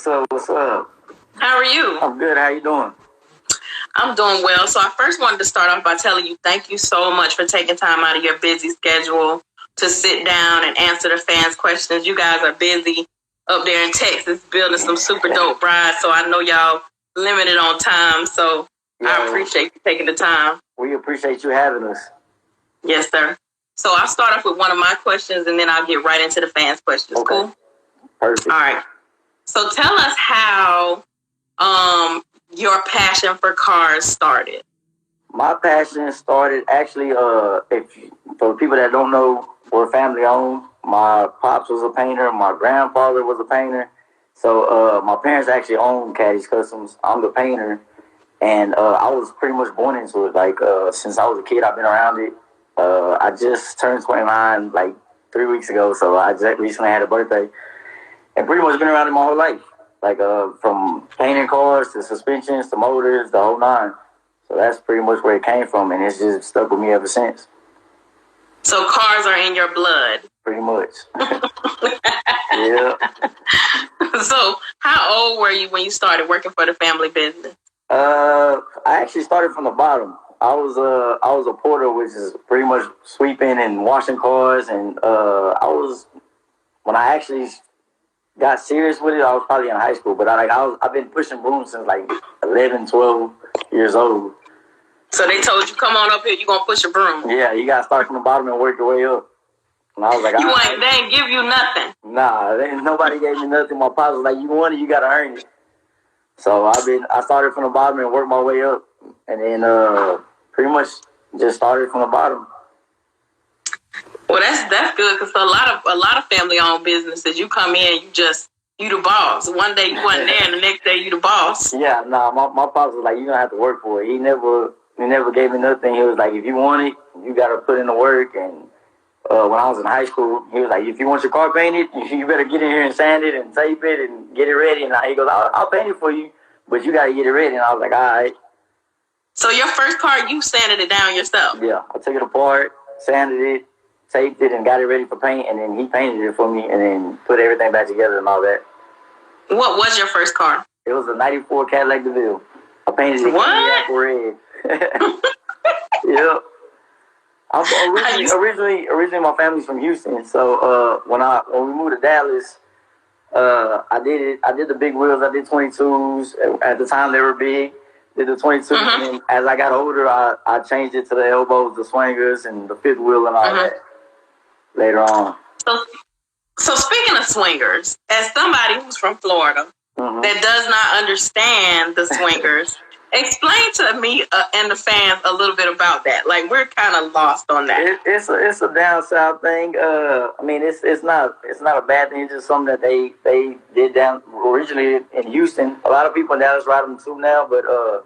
What's up? What's up? How are you? I'm good. How you doing? I'm doing well. So I first wanted to start off by telling you thank you so much for taking time out of your busy schedule to sit down and answer the fans' questions. You guys are busy up there in Texas building some super dope rides, so I know y'all limited on time. So I appreciate you taking the time. We appreciate you having us. Yes, sir. So I'll start off with one of my questions, and then I'll get right into the fans' questions. Okay. Cool? Perfect. All right. So tell us how your passion for cars started. My passion started actually, for people that don't know, we're family owned. My pops was a painter. My grandfather was a painter. So my parents actually own Caddys Customs. I'm the painter. And I was pretty much born into it. Like, since I was a kid, I've been around it. I just turned 29 like 3 weeks ago. So I just recently had a birthday. And pretty much been around it my whole life. Like, from painting cars to suspensions to motors, the whole nine. So that's pretty much where it came from, and it's just stuck with me ever since. So cars are in your blood? Pretty much. Yeah. So how old were you when you started working for the family business? I actually started from the bottom. I was a porter, which is pretty much sweeping and washing cars, and when I actually got serious with it, I was probably in high school, but I've been pushing brooms since like 11, 12 years old. So they told you, come on up here, you're going to push a broom. Yeah, you got to start from the bottom and work your way up. And I was like, they ain't give you nothing. Nah, nobody gave me nothing. My pops was like, you want it, you got to earn it. So I started from the bottom and worked my way up. And then pretty much just started from the bottom. Well, that's good, because a lot of family-owned businesses, you come in, you the boss. One day you wasn't there, and the next day you the boss. Yeah, nah, my pops was like, you're going to have to work for it. He never gave me nothing. He was like, if you want it, you got to put in the work. And when I was in high school, he was like, if you want your car painted, you better get in here and sand it and tape it and get it ready. And he goes, I'll paint it for you, but you got to get it ready. And I was like, all right. So your first car, you sanded it down yourself? Yeah, I took it apart, sanded it, taped it, and got it ready for paint. And then he painted it for me and then put everything back together and all that. What was your first car? It was a 94 Cadillac DeVille. I painted it apple red. Yep. Originally my family's from Houston, so when we moved to Dallas, I did the big wheels. I did 22s. At the time they were big. Did the 22s, and as I got older, I changed it to the elbows, the swingers, and the fifth wheel and all that later on. So speaking of swingers, as somebody who's from Florida that does not understand the swingers, explain to me and the fans a little bit about that. Like, we're kind of lost on that. It's a down south thing. I mean, it's not a bad thing. It's just something that they did down originally in Houston. A lot of people in Dallas ride them too now, but I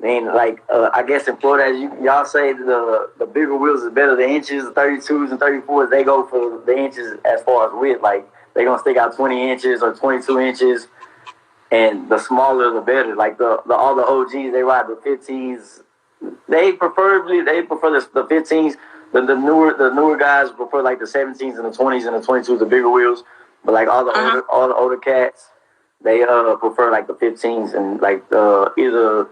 mean, like I guess in Florida, as y'all say, the bigger wheels is better. The inches, the 32s and 34s, they go for the inches as far as width. Like, they're gonna stick out 20 inches or 22 inches. And the smaller, the better. Like all the OGs, they ride the 15s. They prefer the 15s. The newer guys prefer like the 17s and the 20s and the 22s, the bigger wheels. But like all the older cats, they prefer like the 15s and like either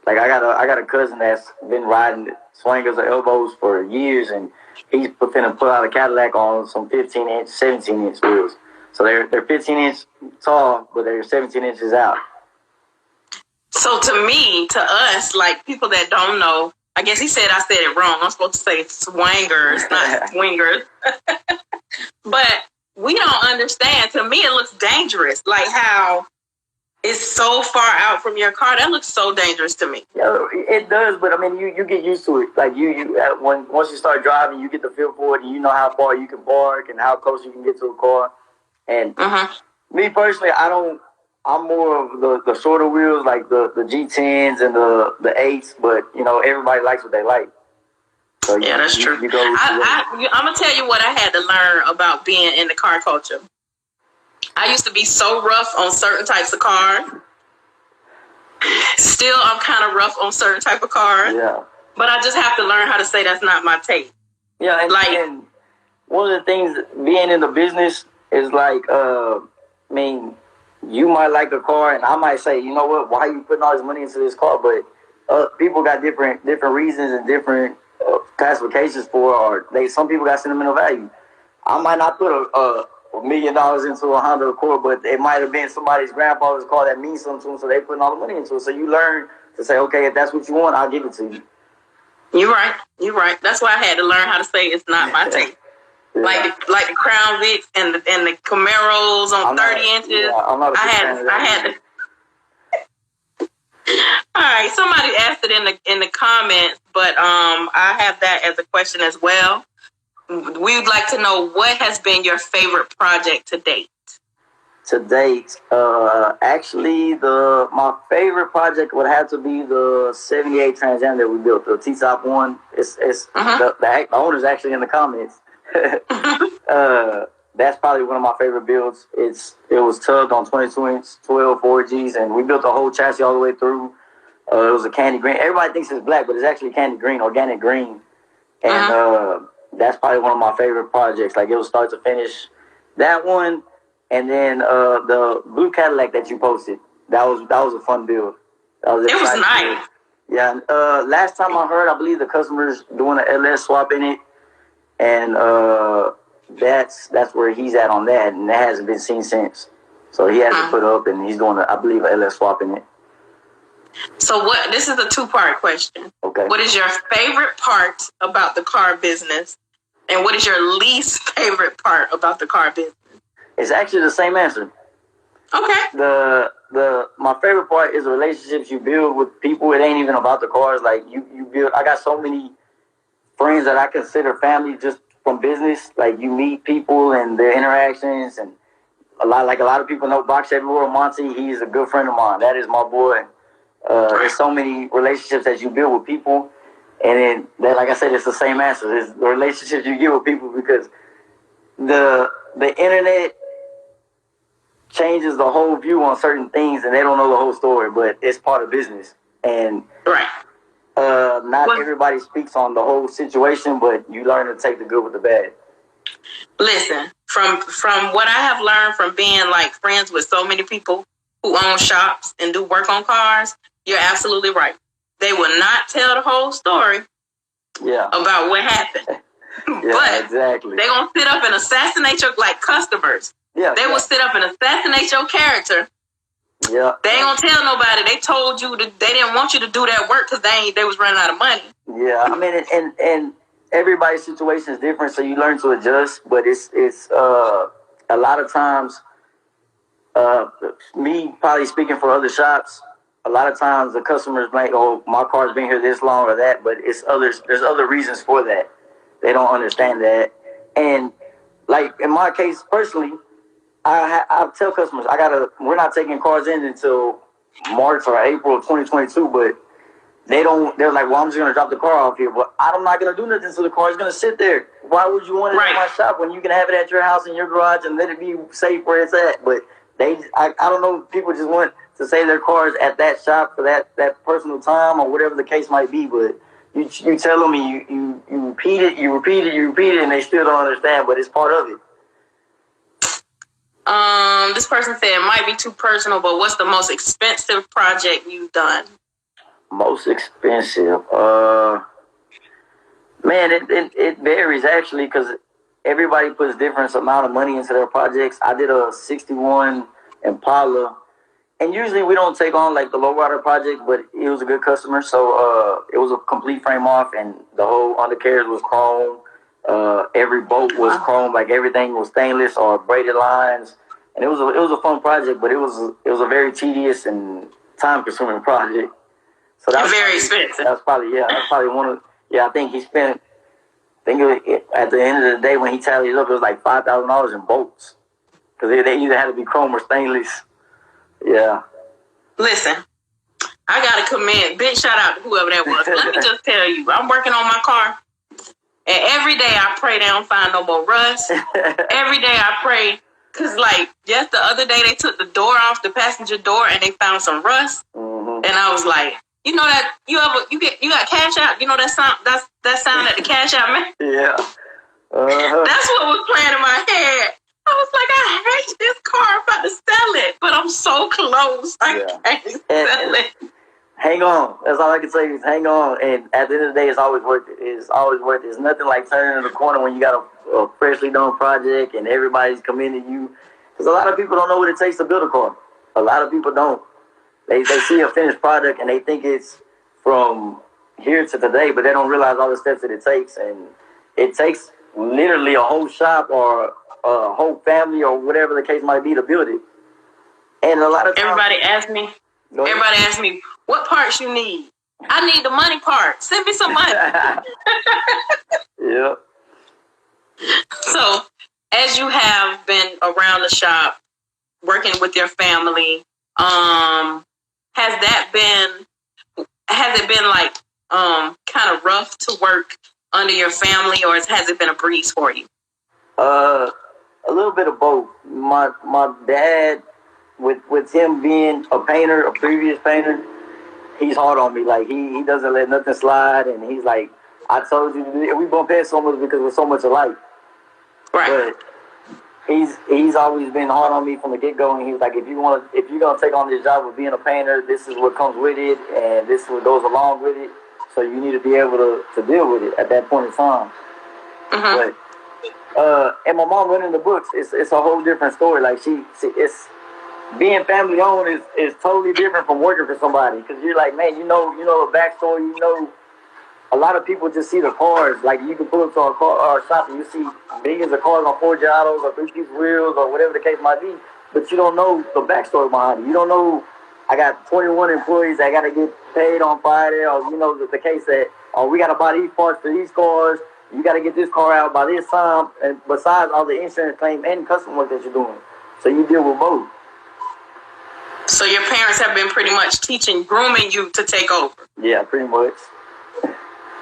like I got a cousin that's been riding swingers or elbows for years, and he's finna put out a Cadillac on some 15-inch, 17-inch wheels. So they're 15-inch tall, but they're 17 inches out. So to us, like people that don't know, I guess I said it wrong. I'm supposed to say swingers, not swingers. But we don't understand. To me, it looks dangerous. Like how it's so far out from your car. That looks so dangerous to me. Yeah, it does, but I mean, you get used to it. Like once you start driving, you get the feel for it, and you know how far you can park and how close you can get to a car. And me personally, I'm more of the shorter wheels, like the G10s and the 8s, but, you know, everybody likes what they like. So yeah, that's true. I'm going to tell you what I had to learn about being in the car culture. I used to be so rough on certain types of cars. Still, I'm kind of rough on certain type of cars. Yeah. But I just have to learn how to say that's not my taste. Yeah, and one of the things being in the business is like, I mean, you might like a car, and I might say, you know what, why are you putting all this money into this car? But people got different reasons and different classifications for, or some people got sentimental value. I might not put $1 million into a Honda Accord, but it might have been somebody's grandfather's car that means something to them, so they putting all the money into it. So you learn to say, okay, if that's what you want, I'll give it to you. You're right. That's why I had to learn how to say it's not my taste. Yeah. Like the Crown Vics and the Camaros on 30 inches. Yeah, I had to. All right, somebody asked it in the comments, but I have that as a question as well. We would like to know, what has been your favorite project to date? To date, actually, my favorite project would have to be the 78 Trans Am that we built, the T-Top one. It's the owner's actually in the comments. That's probably one of my favorite builds. It was tugged on 22-inch 12 4Gs, and we built the whole chassis all the way through. It was a candy green. Everybody thinks it's black, but it's actually candy green, organic green. And that's probably one of my favorite projects. Like, it was start to finish. That one, and then the blue Cadillac that you posted. That was a fun build. It was nice. Yeah. Last time I heard, I believe the customer's doing an LS swap in it, and that's where he's at on that, and that hasn't been seen since. So he has to put up, and he's doing, I believe, an LS swap in it. So this is a 2-part question. Okay. What is your favorite part about the car business? And what is your least favorite part about the car business? It's actually the same answer. Okay. My favorite part is the relationships you build with people. It ain't even about the cars. Like, you build. I got so many friends that I consider family just from business. Like, you meet people and their interactions, and a lot of people know Box Everywhere Monty. He's a good friend of mine. That is my boy. There's so many relationships that you build with people, and then like I said, it's the same answer. It's the relationships you get with people, because the internet changes the whole view on certain things, and they don't know the whole story, but it's part of business. And not everybody speaks on the whole situation, but you learn to take the good with the bad. Listen, from what I have learned from being like friends with so many people who own shops and do work on cars, you're absolutely right. They will not tell the whole story about what happened. But exactly. They're going to sit up and assassinate your, like, customers. They will sit up and assassinate your character. Yeah. They ain't going to tell nobody. They told you they didn't want you to do that work because they was running out of money. Yeah, I mean, and everybody's situation is different, so you learn to adjust. But it's a lot of times, me probably speaking for other shops, a lot of times the customers might go, my car's been here this long or that, but there's other reasons for that. They don't understand that. And like in my case personally, I tell customers, we're not taking cars in until March or April of 2022, but they're like, well, I'm just going to drop the car off here, but I'm not going to do nothing, so the car is going to sit there. Why would you want it in my shop when you can have it at your house in your garage and let it be safe where it's at? But I don't know, people just want to save their cars at that shop for that personal time or whatever the case might be, but you tell them and you repeat it, and they still don't understand, but it's part of it. This person said it might be too personal, but what's the most expensive project you've done? Most expensive? Man, it varies actually, because everybody puts different amount of money into their projects. I did a 61 Impala, and usually we don't take on like the lowrider project, but it was a good customer, so it was a complete frame off, and the whole undercarriage was chrome. Every bolt was chrome, like everything was stainless or braided lines, and it was a fun project, but it was a very tedious and time consuming project. So that's very expensive. That's probably one of I think he spent. At the end of the day when he tallied it up, it was like $5,000 in bolts, because they either had to be chrome or stainless. Yeah. Listen, I gotta commend, big shout out to whoever that was. Let me just tell you, I'm working on my car, and every day I pray they don't find no more rust. Every day I pray, because like just the other day they took the door off, the passenger door, and they found some rust. Mm-hmm. And I was like, you know that you got cash out, you know that sound that the cash out man. Yeah. That's what was playing in my head. I was like, I hate this car, I'm about to sell it. But I'm I'm so close. I can't sell it. Hang on. That's all I can say is hang on. And at the end of the day, it's always worth it. It's always worth it. It's nothing like turning the corner when you got a freshly done project and everybody's commending you. Because a lot of people don't know what it takes to build a car. A lot of people don't. They see a finished product and they think it's from here to today, but they don't realize all the steps that it takes. And it takes literally a whole shop or a whole family or whatever the case might be to build it. And a lot of times, everybody asks me, what parts you need? I need the money part. Send me some money. Yeah. So, as you have been around the shop, working with your family, has it been like kind of rough to work under your family, or has it been a breeze for you? A little bit of both. My dad, with him being a painter, a previous painter, he's hard on me. Like he doesn't let nothing slide, and he's like, I told you, we bump heads so much because we're so much alike. Right. But he's always been hard on me from the get go, and he's like, if you're gonna take on this job of being a painter, this is what comes with it, and this is what goes along with it. So you need to be able to deal with it at that point in time. Mm-hmm. But and my mom running the books, it's a whole different story. Like it's being family owned is totally different from working for somebody, because you're like, man, you know the backstory, a lot of people just see the cars. Like, you can pull up to a car or a shop and you see millions of cars on 4 gyros or 3-piece wheels or whatever the case might be, but you don't know the backstory behind it. You don't know, I got 21 employees that got to get paid on Friday, or the case that, we got to buy these parts for these cars. You got to get this car out by this time, and besides all the insurance claim and custom work that you're doing. So you deal with both. So your parents have been pretty much grooming you to take over. Yeah, pretty much.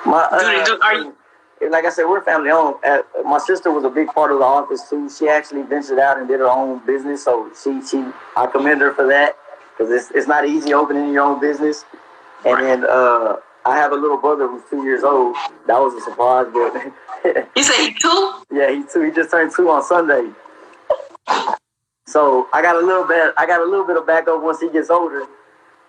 Like I said, we're family owned. My sister was a big part of the office too. She actually ventured out and did her own business, so I commend her for that, because it's not easy opening your own business. And then I have a little brother who's 2 years old. That was a surprise, but you say he 2? Yeah, he's 2. He just turned 2 on Sunday. So I got a little bit of backup once he gets older.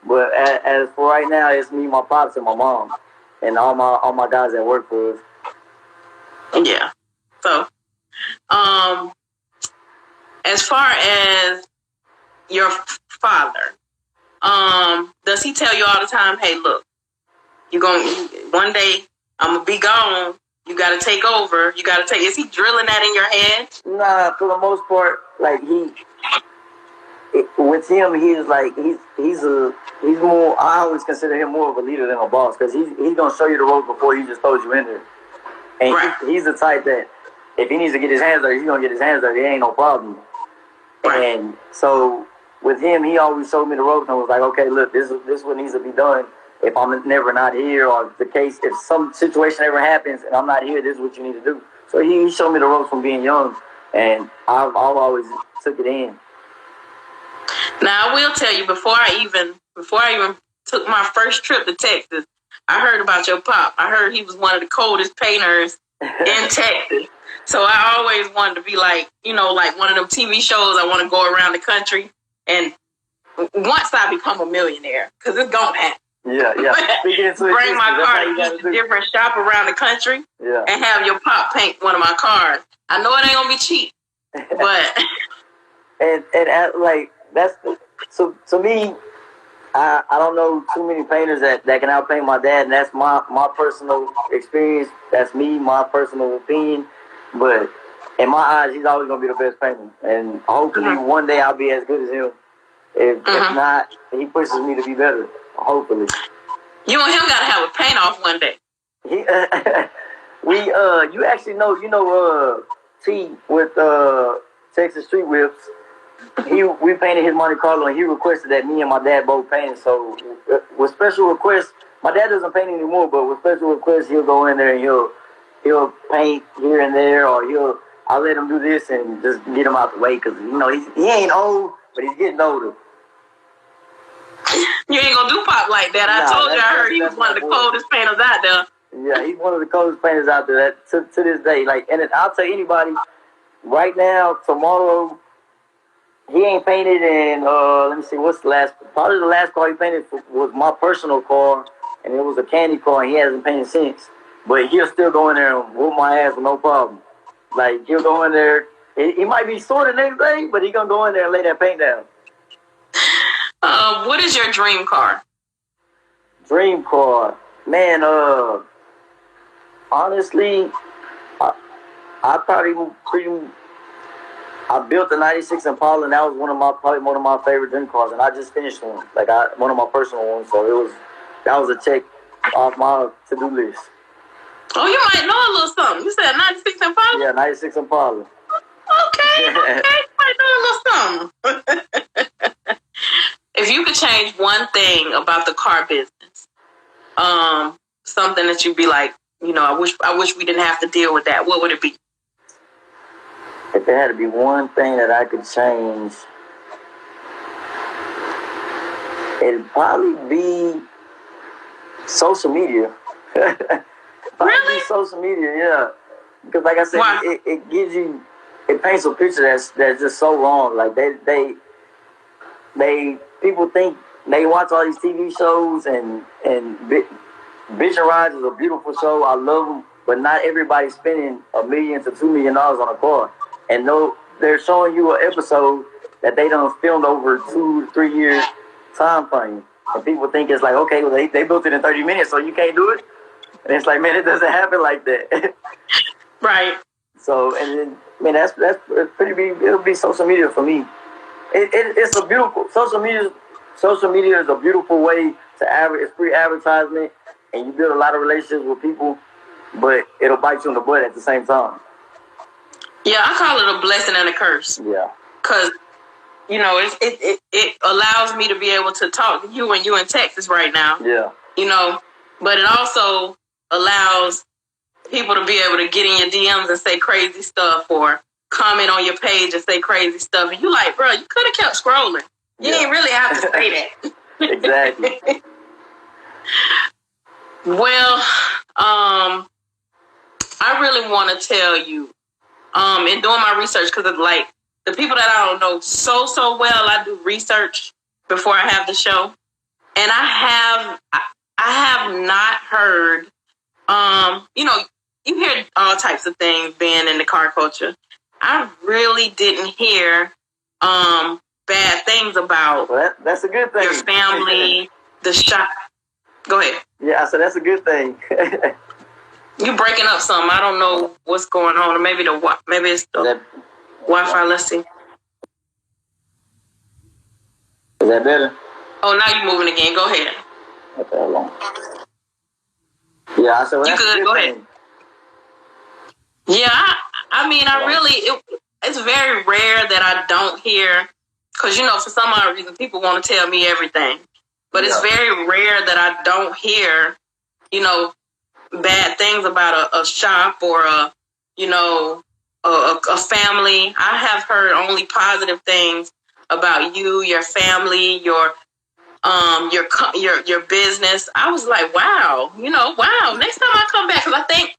But as for right now, it's me, my pops, and my mom, and all my guys that work for us. Yeah. So, as far as your father, does he tell you all the time, hey, look, one day I'm gonna be gone. You got to take over. Is he drilling that in your head? Nah, for the most part, like with him, he's more. I always consider him more of a leader than a boss, because he's gonna show you the ropes before he just throws you in there. And he's the type that if he needs to get his hands dirty, he's gonna get his hands dirty. It ain't no problem. Right. And so with him, he always showed me the ropes and was like, okay, look, this is what needs to be done. If I'm never not here, or if some situation ever happens and I'm not here, this is what you need to do. So he showed me the ropes from being young, and I've always took it in. Now, I will tell you, before I even took my first trip to Texas, I heard about your pop. I heard he was one of the coldest painters in Texas. So I always wanted to be like one of them TV shows. I want to go around the country, and once I become a millionaire, because it's going to happen. Yeah. Bring my car to each different shop around the country, and have your pop paint one of my cars. I know it ain't gonna be cheap, but so to me, I don't know too many painters that can outpaint my dad, and that's my personal experience. That's me, my personal opinion. But in my eyes, he's always gonna be the best painter, and hopefully one day I'll be as good as him. If not, he pushes me to be better. Hopefully. You and him gotta have a paint off one day. You actually know T with Texas Street Whips. We painted his Monte Carlo, and he requested that me and my dad both paint. So with special requests, my dad doesn't paint anymore, but with special requests, he'll go in there and he'll paint here and there, or I'll let him do this and just get him out the way, because he ain't old, but he's getting older. You ain't gonna do pop like that. I told you. I heard he was one of the coldest painters out there. Yeah, he's one of the coldest painters out there. That to this day, and I'll tell anybody right now, tomorrow, he ain't painted in, let me see, what's the last, probably the last car he painted was my personal car, and it was a candy car, and he hasn't painted since. But he'll still go in there and whoop my ass with no problem. Like, he'll go in there, he might be sore the next day, but he gonna go in there and lay that paint down. What is your dream car? Dream car? Man, honestly, I built a 96 Impala, and that was probably one of my favorite dream cars, and I just finished one. Like, one of my personal ones, so that was a check off my to-do list. Oh, you might know a little something. You said 96 Impala? Yeah, 96 Impala. Okay, you might know a little something. If you could change one thing about the car business, something that you'd be like, I wish we didn't have to deal with that, what would it be? If there had to be one thing that I could change, it'd probably be social media. Really? Social media, yeah. Because like I said, it gives you, it paints a picture that's just so wrong. Like people think they watch all these TV shows and Bitch and Rides is a beautiful show. I love them, but not everybody's spending $1 million to $2 million on a car. And they're showing you an episode that they done filmed over 2 to 3 years time frame. And people think it's like, okay, well, they built it in 30 minutes, so you can't do it. And it's like, man, it doesn't happen like that. Right. So, and then, man, that's pretty big. It'll be social media for me. It's a beautiful, social media is a beautiful way to it's free advertisement, and you build a lot of relationships with people, but it'll bite you in the butt at the same time. Yeah, I call it a blessing and a curse. Yeah. Because, it allows me to be able to talk to you, and you in Texas right now. Yeah. But it also allows people to be able to get in your DMs and say crazy stuff, or comment on your page and say crazy stuff. And you like, bro, you could have kept scrolling. You didn't really have to say that. Exactly. Well, I really want to tell you, in doing my research, because of like the people that I don't know so well, I do research before I have the show, and I have not heard. You hear all types of things being in the car culture. I really didn't hear bad things about. Well, that's a good thing. Your family, the shop. Go ahead. Yeah, I said that's a good thing. You breaking up some. I don't know what's going on. Or maybe it's the Wi-Fi. Let's see. Is that better? Oh, now you're moving again. Go ahead. Okay, hold on. Yeah, I said you good. Go ahead. Yeah, I mean, it's very rare that I don't hear, because, for some odd reason, people want to tell me everything. But it's very rare that I don't hear, bad things about a shop or a family. I have heard only positive things about you, your family, your business. I was like, wow, wow. Next time I come back, because I think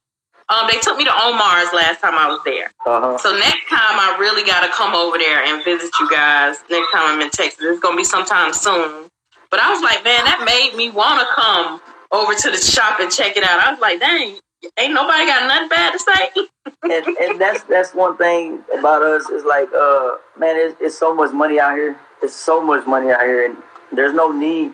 they took me to Omar's last time I was there. Uh-huh. So next time I really got to come over there and visit you guys. Next time I'm in Texas, it's gonna be sometime soon. But I was like, man, that made me want to come over to the shop and check it out. I was like, dang, ain't nobody got nothing bad to say. and that's one thing about us is like, man, it's so much money out here. It's so much money out here, and there's no need.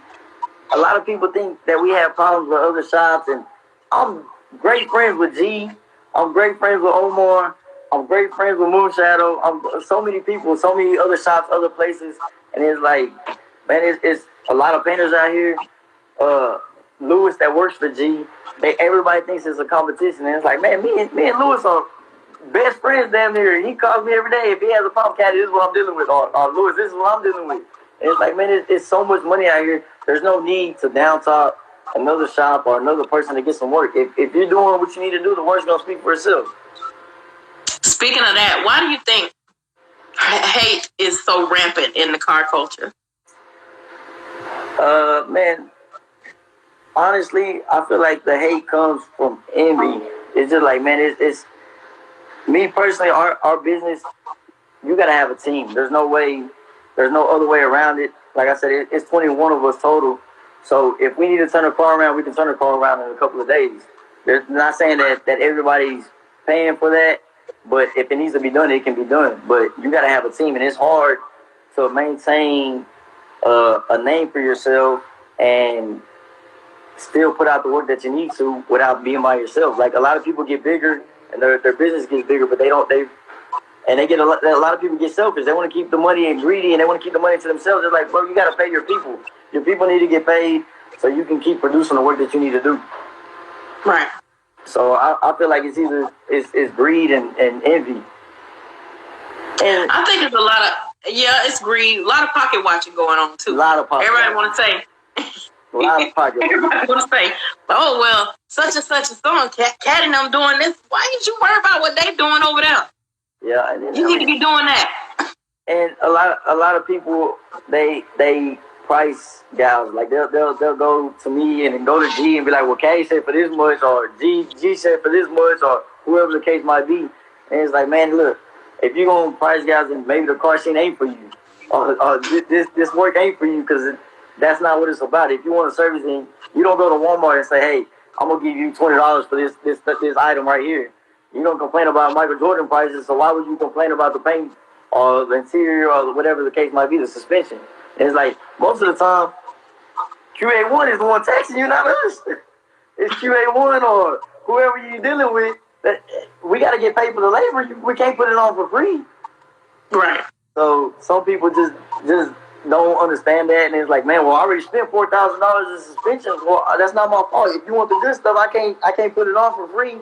A lot of people think that we have problems with other shops, and I'm great friends with G. I'm great friends with Omar. I'm great friends with Moonshadow. I'm so many people, so many other shops, other places, and it's like, man, it's a lot of painters out here. Lewis that works for G, everybody thinks it's a competition, and it's like, man, me and Lewis are best friends damn near. He calls me every day. If he has a problem, Caddy, this is what I'm dealing with. Or Lewis, this is what I'm dealing with. And it's like, man, it's so much money out here. There's no need to down talk another shop or another person to get some work. If you're doing what you need to do, the work's gonna speak for itself. Speaking of that, why do you think hate is so rampant in the car culture? Man, honestly, I feel like the hate comes from envy. It's just like, man, it's me personally, our business, you gotta have a team. There's no way There's no other way around it. Like I said, it's 21 of us total. So if we need to turn a car around, we can turn a car around in a couple of days. They're not saying that everybody's paying for that, but if it needs to be done, it can be done. But you got to have a team, and it's hard to maintain a name for yourself and still put out the work that you need to without being by yourself. Like, a lot of people get bigger and their business gets bigger, but they get a lot of people get selfish. They want to keep the money and greedy, and they want to keep the money to themselves. They're like, bro, you got to pay your people. Your people need to get paid so you can keep producing the work that you need to do. Right. So I feel like it's greed and envy. And I think it's a lot of, it's greed. A lot of pocket watching going on too. A lot of pocket. Everybody want to say. A lot of pocket. Everybody want to say, oh well, such and such a song, Caddy and them doing this. Why did you worry about what they doing over there? Yeah, you need to be doing that. And a lot of people they price gals. Like they'll go to me and then go to G and be like, well, Caddy said for this much, or G said for this much, or whoever the case might be. And it's like, man, look, if you're gonna price gals, and maybe the car scene ain't for you, or this work ain't for you, because that's not what it's about. If you want a service, then you don't go to Walmart and say, hey, I'm gonna give you $20 for this item right here. You don't complain about Michael Jordan prices, so why would you complain about the paint or the interior or whatever the case might be, the suspension? And it's like, most of the time, QA1 is the one taxing you, not us. It's QA1 or whoever you're dealing with. We got to get paid for the labor. We can't put it on for free. Right. So some people just don't understand that, and it's like, man, well, I already spent $4,000 in suspensions. Well, that's not my fault. If you want the good stuff, I can't put it on for free.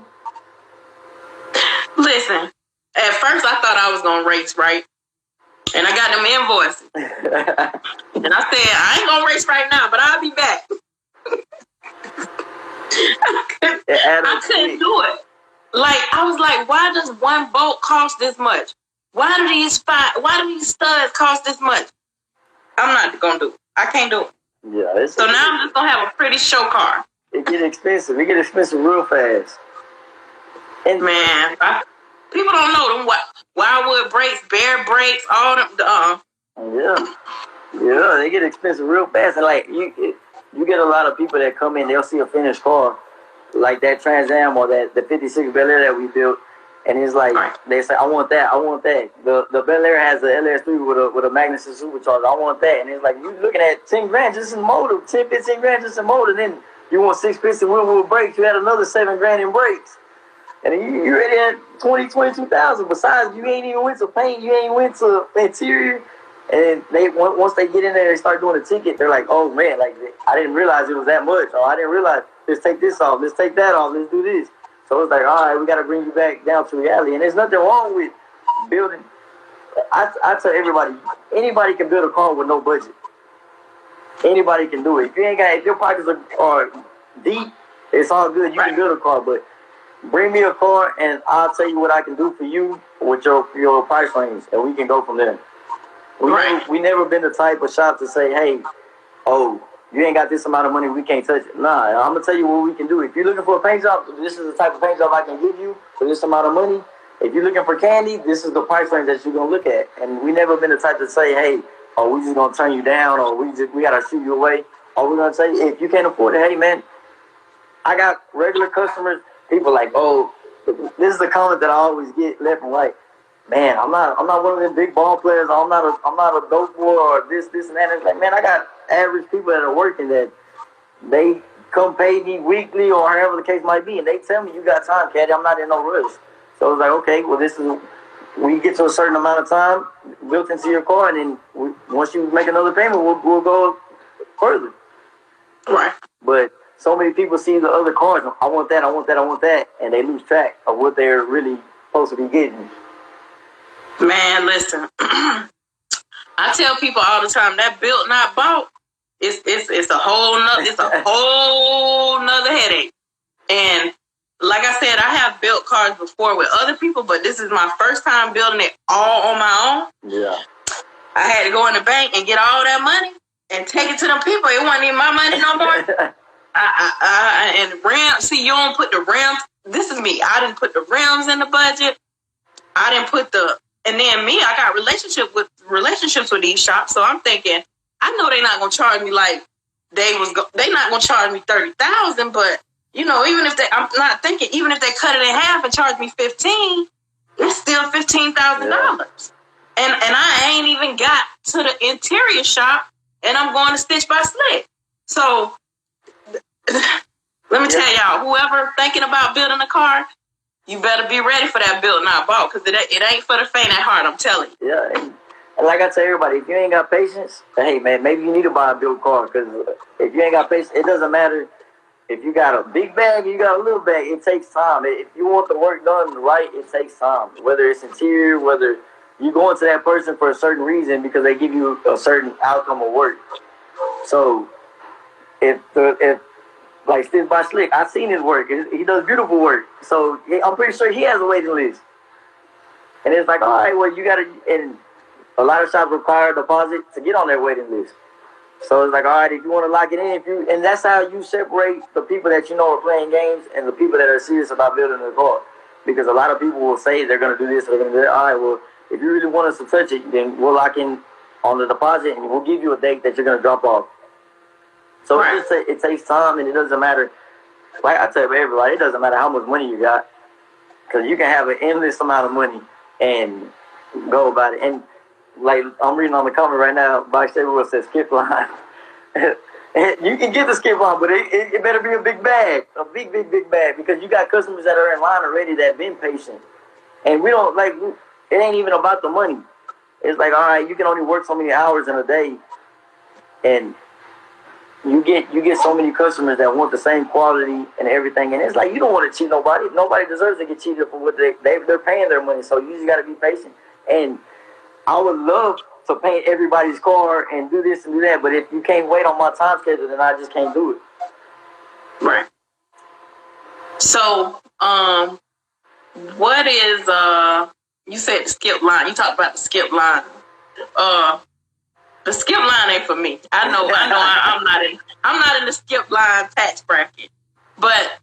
Listen, at first I thought I was gonna race, right? And I got them invoices. And I said, I ain't gonna race right now, but I'll be back. I couldn't do it. Like, I was like, why does one bolt cost this much? Why do these studs cost this much? I'm not gonna do it. I can't do it. Yeah. So now I'm just gonna have a pretty show car. It get expensive. It get expensive real fast. And man, people don't know them. Wildwood brakes, Bear brakes, all them. Yeah, they get expensive real fast. And like you get a lot of people that come in, they'll see a finished car, like that Trans Am or the '56 Bel Air that we built, and it's like they say, I want that. The Bel Air has the LS3 with a Magnuson supercharger. I want that, and it's like you looking at $10,000 just in motor, $10-15 just in motor. Then you want 6-piston wheel brakes. You had another $7,000 in brakes. And you already at 22,000. Besides, you ain't even went to paint. You ain't went to interior. And once they get in there and start doing a ticket, they're like, oh man, like I didn't realize it was that much. Or I didn't realize, let's take this off. Let's take that off. Let's do this. So it's like, all right, we got to bring you back down to reality. And there's nothing wrong with building. I tell everybody, anybody can build a car with no budget. Anybody can do it. If your pockets are deep, it's all good. You can build a car, but bring me a car, and I'll tell you what I can do for you with your price range, and we can go from there. We never been the type of shop to say, hey, oh, you ain't got this amount of money, we can't touch it. Nah, I'm going to tell you what we can do. If you're looking for a paint job, this is the type of paint job I can give you for this amount of money. If you're looking for candy, this is the price range that you're going to look at. And we never been the type to say, hey, oh, we just going to turn you down, or we got to shoot you away. Or we're going to say, if you can't afford it, hey, man, I got regular customers. People like, oh, this is the comment that I always get left and right. Man, I'm not one of them big ball players. I'm not a dope boy or this and that. It's like, man, I got average people that are working that they come pay me weekly or however the case might be, and they tell me, you got time, Caddy. I'm not in no rush. So it's like, okay, well, this is when you get to a certain amount of time built into your car, and then once you make another payment, we'll go further. Right. But so many people see the other cars. I want that, and they lose track of what they're really supposed to be getting. Man, listen. I tell people all the time that built not bought. It's a whole nother headache. And like I said, I have built cars before with other people, but this is my first time building it all on my own. Yeah. I had to go in the bank and get all that money and take it to them people. It wasn't even my money no more. And rims. See, you don't put the rims. This is me. I didn't put the rims in the budget. I didn't put and then me, I got a relationship with relationships with these shops, so I'm thinking, I know they're not gonna charge me like they not gonna charge me $30,000, but you know, even if I'm not thinking, even if they cut it in half and charge me $15,000, it's still $15,000. And I ain't even got to the interior shop, and I'm going to Stitch by Slick. So let me tell y'all, whoever thinking about building a car, you better be ready for that build not bought, because it ain't for the faint at heart, I'm telling you. Yeah, and like I tell everybody, if you ain't got patience, hey man, maybe you need to buy a built car, because if you ain't got patience, it doesn't matter if you got a big bag or you got a little bag. It takes time. If you want the work done right, it takes time. Whether it's interior, whether you go into that person for a certain reason because they give you a certain outcome of work. So if like Stitch by Slick, I've seen his work. He does beautiful work. So I'm pretty sure he has a waiting list. And it's like, all right, well, you got to, and a lot of shops require a deposit to get on their waiting list. So it's like, all right, if you want to lock it in, and that's how you separate the people that you know are playing games and the people that are serious about building a car. Because a lot of people will say they're going to do this, or they're going to do that. All right, well, if you really want us to touch it, then we'll lock in on the deposit and we'll give you a date that you're going to drop off. So right. It takes time, and it doesn't matter. Like I tell everybody, it doesn't matter how much money you got, because you can have an endless amount of money and go about it. And like I'm reading on the comment right now, Box everyone says skip line. You can get the skip line, but it better be a big bag, a big bag, because you got customers that are in line already that have been patient. And we don't like, it ain't even about the money. It's like, all right, you can only work so many hours in a day, and you get so many customers that want the same quality and everything, and it's like you don't want to cheat nobody. Nobody deserves to get cheated for what they're paying their money. So you just got to be patient. And I would love to paint everybody's car and do this and do that, but if you can't wait on my time schedule, then I just can't do it. Right. So, what is you said the skip line? You talked about the skip line. The skip line ain't for me. I know. I'm not in the skip line tax bracket. But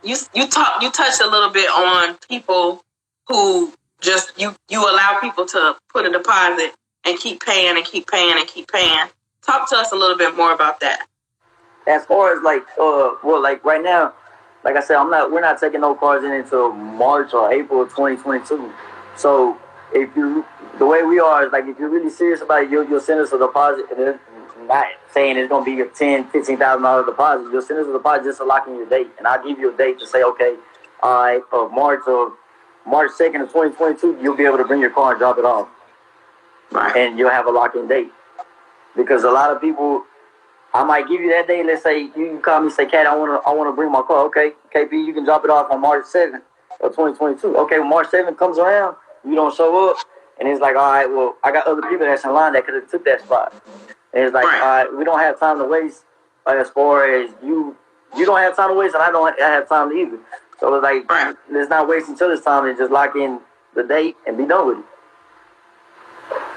you touched a little bit on people who just you allow people to put a deposit and keep paying and keep paying and keep paying. Talk to us a little bit more about that. As far as like like right now, like I said, we're not taking no cars in until March or April of 2022. So the way we are is like, if you're really serious about it, you'll send us a deposit, and then not saying it's going to be a $10,000, $15,000 deposit. You'll send us a deposit just to lock in your date, and I'll give you a date to say, okay, all right, March 2nd of 2022, you'll be able to bring your car and drop it off. Right. And you'll have a lock-in date. Because a lot of people, I might give you that day. Let's say you call me and say, Cat, I want to bring my car. Okay, KP, you can drop it off on March 7th of 2022. Okay, when March 7th comes around, you don't show up, and it's like, all right, well, I got other people that's in line that could have took that spot. And it's like, all right, we don't have time to waste. As far as you don't have time to waste, and I don't have time to either. So it's like, let's not waste each other's time and just lock in the date and be done with it.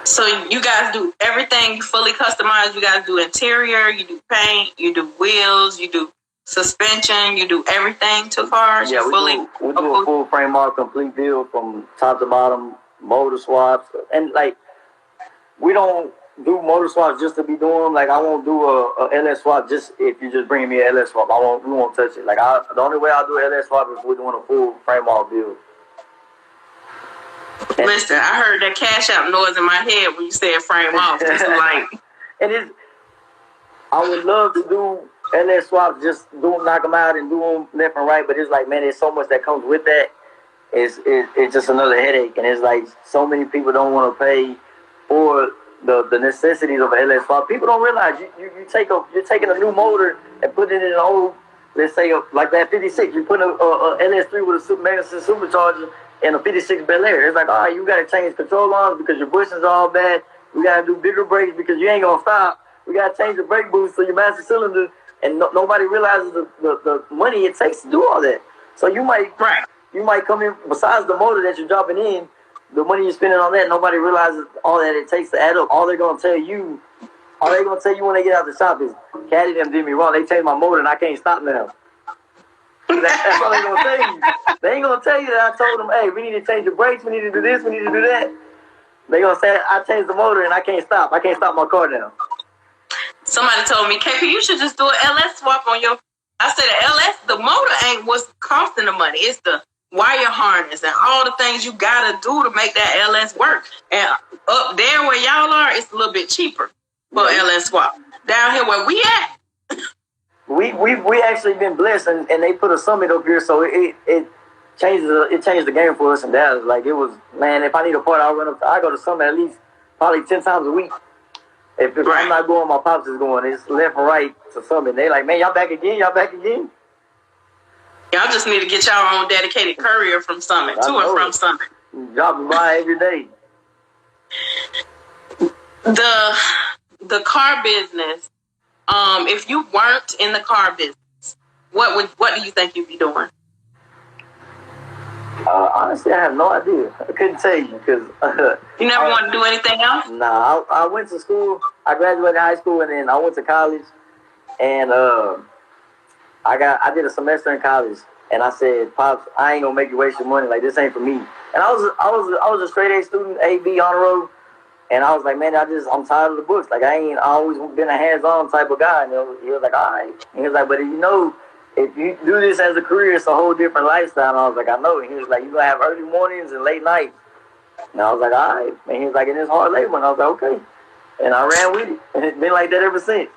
So you guys do everything, you fully customize. You guys do interior, you do paint, you do wheels, you do suspension, you do everything to cars. Yeah, we do a full frame out, complete build from top to bottom, motor swaps, and like we don't do motor swaps just to be doing them. Like I won't do a LS swap just if you're just bringing me an LS swap. We won't touch it. Like the only way I'll do an LS swap is we're doing a full frame out build. Listen, I heard that cash out noise in my head when you said frame off. It's like, I would love to do LS swaps, just knock them out and do them left and right. But it's like, man, there's so much that comes with that. It's just another headache, and it's like so many people don't want to pay for the necessities of an LS swap. People don't realize you're taking a new motor and putting it in an old, let's say like that 56. You put a LS3 with a Magnuson supercharger and a 56 Bel Air. It's like, all right, you got to change control arms because your bushings are all bad. We got to do bigger brakes because you ain't going to stop. We got to change the brake boost to your master cylinder, and nobody realizes the money it takes to do all that. So you might come in, besides the motor that you're dropping in, the money you're spending on that, nobody realizes all that it takes to add up. All they're going to tell you when they get out the shop is, Caddy them did me wrong. They changed my motor and I can't stop now. That's all they're going to tell you. They ain't going to tell you that I told them, hey, we need to change the brakes, we need to do this, we need to do that. They gonna say I changed the motor and I can't stop. I can't stop my car now. Somebody told me, KP, you should just do an LS swap on your. I said the LS, the motor ain't what's costing the money. It's the wire harness and all the things you gotta do to make that LS work. And up there where y'all are, it's a little bit cheaper for LS swap. Down here where we at, we actually been blessed, and they put a summit up here, so it changed the game for us in Dallas. Like it was, man. If I need a part, I go to Summit at least probably 10 times a week. If Right. I'm not going, my pops is going. It's left and right to Summit. They like, man, y'all back again? Y'all back again? y'all just need to get y'all own dedicated courier from Summit, to and from Summit. Dropping by every day. The car business. If you weren't in the car business, what do you think you'd be doing? Honestly, I have no idea. I couldn't tell you because You never want to do anything else? Nah, I went to school. I graduated high school and then I went to college, and I did a semester in college, and I said, Pops, I ain't gonna make you waste your money. Like this ain't for me. And I was a straight A student, A/B honor roll, and I was like, man, I'm tired of the books. Like I always been a hands-on type of guy. And he was like, all right. And he was like, but if you do this as a career, it's a whole different lifestyle. And I was like, I know. And he was like, you're going to have early mornings and late nights. And I was like, all right. And he was like, and it's hard labor. And I was like, okay. And I ran with it. And it's been like that ever since.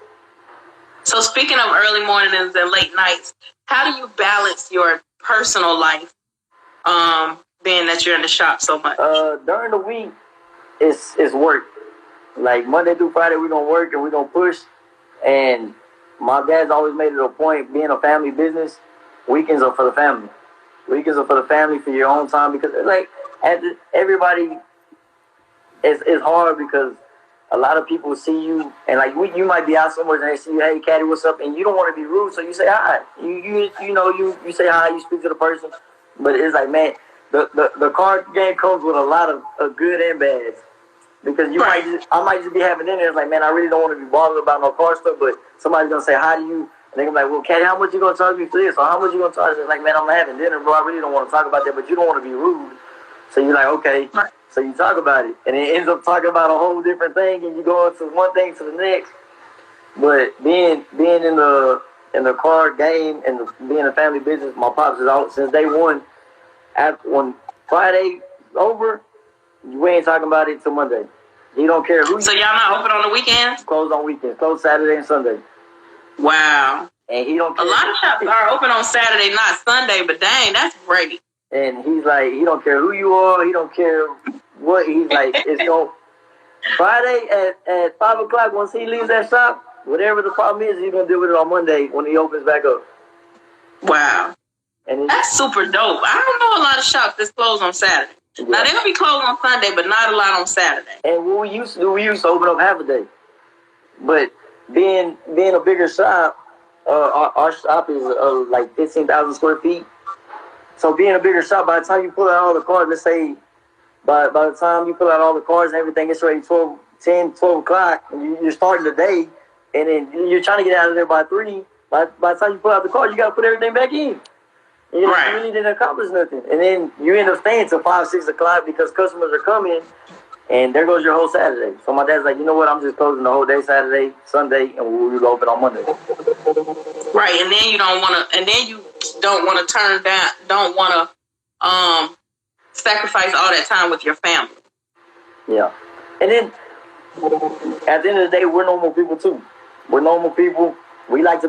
So speaking of early mornings and late nights, how do you balance your personal life, being that you're in the shop so much? During the week, it's work. Like Monday through Friday, we're going to work and we're going to push. And my dad's always made it a point, being a family business, weekends are for the family. Weekends are for the family, for your own time, because like everybody, it's hard because a lot of people see you, and like you might be out somewhere and they see you, hey, Caddy, what's up? And you don't want to be rude, so you say hi. You say hi, you speak to the person. But it's like, man, the card game comes with a lot of good and bad. Because I might just be having dinner. It's like, man, I really don't want to be bothered about no car stuff, but somebody's gonna say hi to you, and they're gonna be like, well, Caddy, how much you gonna charge me for this? Or how much you gonna charge me? It's like, man, I'm having dinner, bro. I really don't want to talk about that, but you don't want to be rude. So you're like, okay. Right. So you talk about it, and it ends up talking about a whole different thing, and you go into one thing to the next. But being in the car game and being a family business, my pops is out since day one. When Friday over, we ain't talking about it till Monday. He don't care who. So y'all not open on the weekends? Closed on weekends. Closed Saturday and Sunday. Wow. And he don't care. A lot of shops are open on Saturday, not Sunday, but dang, that's great. And he's like, he don't care who you are. He don't care what. He's like, it's going Friday at 5 o'clock. Once he leaves that shop, whatever the problem is, he's gonna deal with it on Monday when he opens back up. Wow. And that's super dope. I don't know a lot of shops that's closed on Saturday. Yeah. Now they're gonna be closed on Sunday, but not a lot on Saturday. And what we used to open up half a day. But being a bigger shop, our shop is like 15,000 square feet. So being a bigger shop, by the time you pull out all the cars, let's say by the time you pull out all the cars and everything, it's already 12 o'clock, and you're starting the day, and then you're trying to get out of there by 3. By the time you pull out the car, you got to put everything back in. You really didn't accomplish nothing. And then you end up staying till 5, 6 o'clock because customers are coming, and there goes your whole Saturday. So my dad's like, you know what, I'm just closing the whole day Saturday, Sunday, and we'll go open on Monday. Right, and then you don't want to sacrifice all that time with your family. Yeah. And then at the end of the day, we're normal people too. We're normal people. I like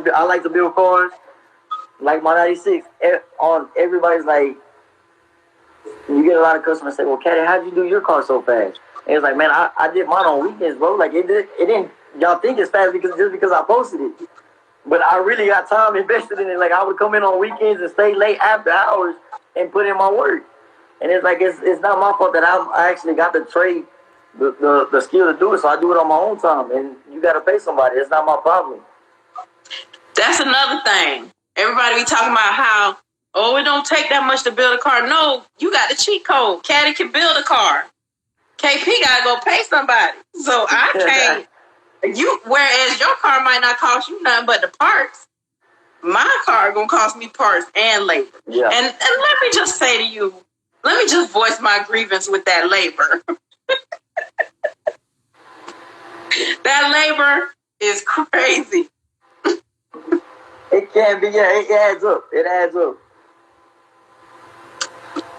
to build cars. Like my 96, everybody's like, you get a lot of customers say, well, Caddy, how'd you do your car so fast? And it's like, man, I did mine on weekends, bro. Like it didn't, y'all think it's fast because I posted it. But I really got time invested in it. Like I would come in on weekends and stay late after hours and put in my work. And it's like, it's not my fault that I actually got the trade, the skill to do it. So I do it on my own time. And you got to pay somebody. It's not my problem. That's another thing. Everybody be talking about how, it don't take that much to build a car. No, you got the cheat code. Caddy can build a car. KP got to go pay somebody. So I can't. Whereas your car might not cost you nothing but the parts. My car going to cost me parts and labor. Yeah. And let me just say to you, let me just voice my grievance with that labor. That labor is crazy. It can be, yeah, it adds up. It adds up.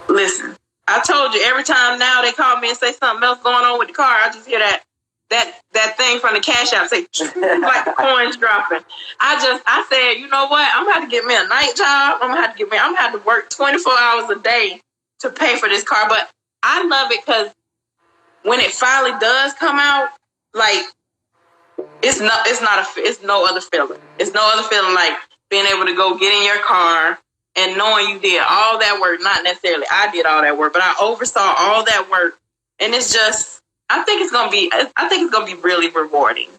Listen, I told you, every time now they call me and say something else going on with the car, I just hear that thing from the cash app say like the coins dropping. I said, you know what? I'm gonna have to get me a night job. I'm gonna have to work 24 hours a day to pay for this car. But I love it because when it finally does come out, like it's no other feeling. It's no other feeling like being able to go get in your car and knowing you did all that work. Not necessarily I did all that work, but I oversaw all that work, and it's just. I think it's gonna be really rewarding.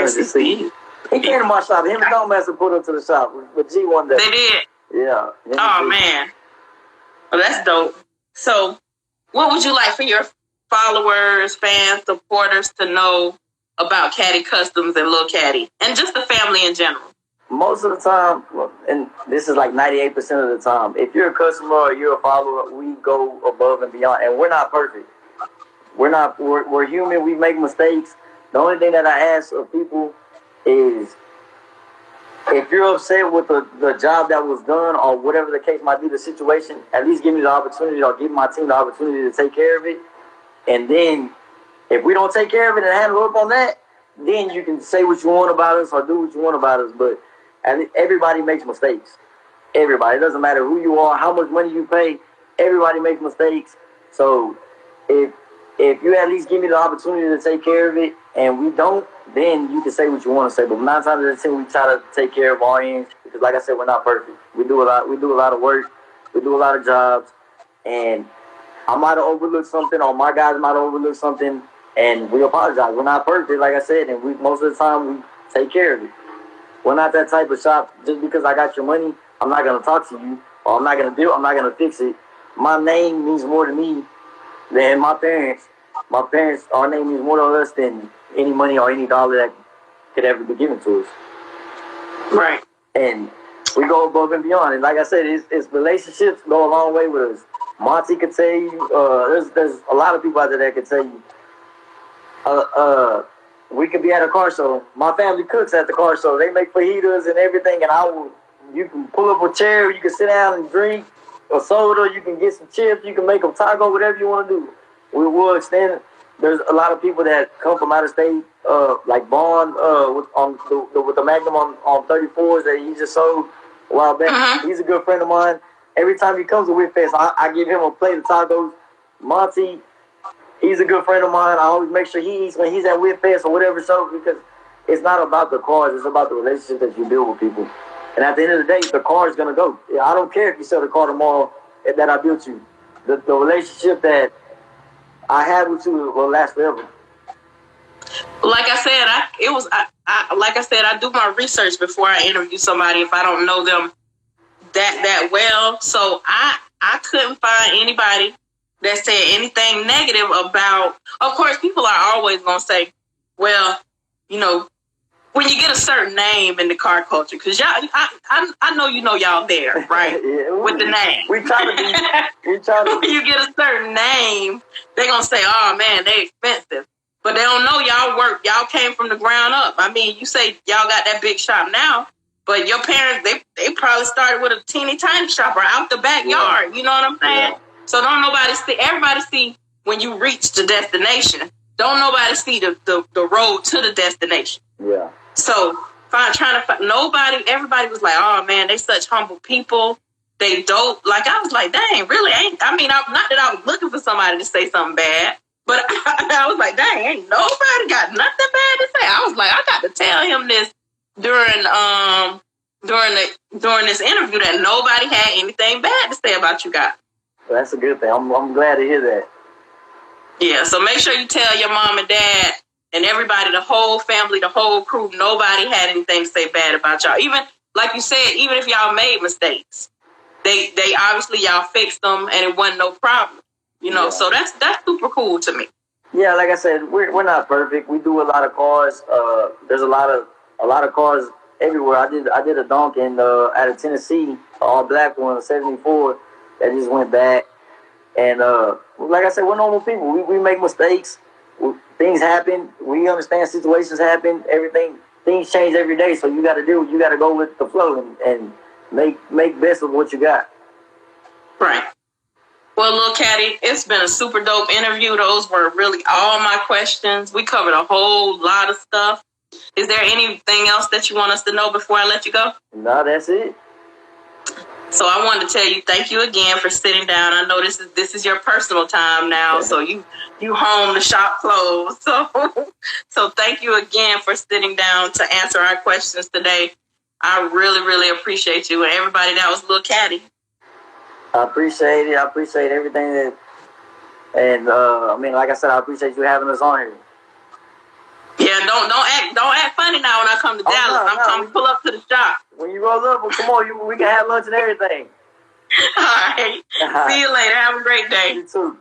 See, he came to my shop. Him and Don Master put up to the shop with G one day. They did. Yeah. Oh man, well, that's dope. So, what would you like for your followers, fans, supporters to know about Caddys Customs and Lil Caddy, and just the family in general? Most of the time, and this is like 98% of the time, if you're a customer or you're a follower, we go above and beyond, and we're not perfect. We're human. We make mistakes. The only thing that I ask of people is if you're upset with the job that was done or whatever the case might be, the situation, at least give me the opportunity or give my team the opportunity to take care of it. And then if we don't take care of it and handle up on that, then you can say what you want about us or do what you want about us. But everybody makes mistakes. Everybody. It doesn't matter who you are, how much money you pay. Everybody makes mistakes. So if you at least give me the opportunity to take care of it and we don't, then you can say what you want to say. But 9 times out of 10, we try to take care of our ends because, like I said, we're not perfect. We do a lot of work. We do a lot of jobs. And I might have overlooked something or my guys might have overlooked something, and we apologize. We're not perfect, like I said, and most of the time we take care of it. We're not that type of shop. Just because I got your money, I'm not going to talk to you or I'm not going to fix it. My name means more to me than my parents. My parents, our name means more to us than any money or any dollar that could ever be given to us. Right. And we go above and beyond. And like I said, it's relationships go a long way with us. Monty could tell you, there's a lot of people out there that could tell you, we could be at a car show. My family cooks at the car show. They make fajitas and everything, and you can pull up a chair, you can sit down and drink a soda, you can get some chips, you can make a taco, whatever you want to do. We will extend. There's a lot of people that come from out of state, like Vaughn, with the Magnum on 34s that he just sold a while back. Uh-huh. He's a good friend of mine. Every time he comes to Whitfest, I give him a plate of tacos. Monty, he's a good friend of mine. I always make sure he eats when he's at Whitfest or whatever show, because it's not about the cars, it's about the relationship that you build with people. And at the end of the day, the car is going to go. I don't care if you sell the car tomorrow that I built you. The relationship that I have with you will last forever. Like I said, I do my research before I interview somebody if I don't know them that well. So I couldn't find anybody that said anything negative about. Of course, people are always gonna say, well, you know, when you get a certain name in the car culture, because y'all, I know y'all there, right? Yeah, with the name. We try to be. When you get a certain name, they're gonna say, oh man, they expensive. But they don't know y'all came from the ground up. I mean, you say y'all got that big shop now, but your parents, they probably started with a teeny tiny shop or out the backyard. Yeah. You know what I'm saying? Yeah. So don't nobody see, everybody see when you reach the destination. Don't nobody see the road to the destination. Yeah. So everybody was like, oh man, they such humble people. They dope. Like, I was like, dang, really? Not that I was looking for somebody to say something bad, but I was like, dang, ain't nobody got nothing bad to say. I was like, I got to tell him this during this interview that nobody had anything bad to say about you guys. Well, that's a good thing. I'm glad to hear that. Yeah, so make sure you tell your mom and dad and everybody, the whole family, the whole crew, nobody had anything to say bad about y'all. Even, like you said, even if y'all made mistakes, they obviously y'all fixed them and it wasn't no problem. You know, so that's super cool to me. Yeah, like I said, we're not perfect. We do a lot of cars. There's a lot of cars everywhere. I did a Donkin out of Tennessee, all black one, 74, that just went back. And like I said, we're normal people. We make mistakes. Things happen. We understand situations happen. Things change every day. So you got to go with the flow and make best of what you got. Right. Well, Lil Caddy, it's been a super dope interview. Those were really all my questions. We covered a whole lot of stuff. Is there anything else that you want us to know before I let you go? No, that's it. So I wanted to tell you, thank you again for sitting down. I know this is your personal time now, so you home, the shop closed. So thank you again for sitting down to answer our questions today. I really, really appreciate you and everybody. That was Lil Caddy. I appreciate it. I appreciate everything and like I said, I appreciate you having us on here. Yeah, don't act funny now when I come to Dallas. I'm coming pull up to the shop. When you roll up, well, come on, we can have lunch and everything. All right. See you later. Have a great day. You too.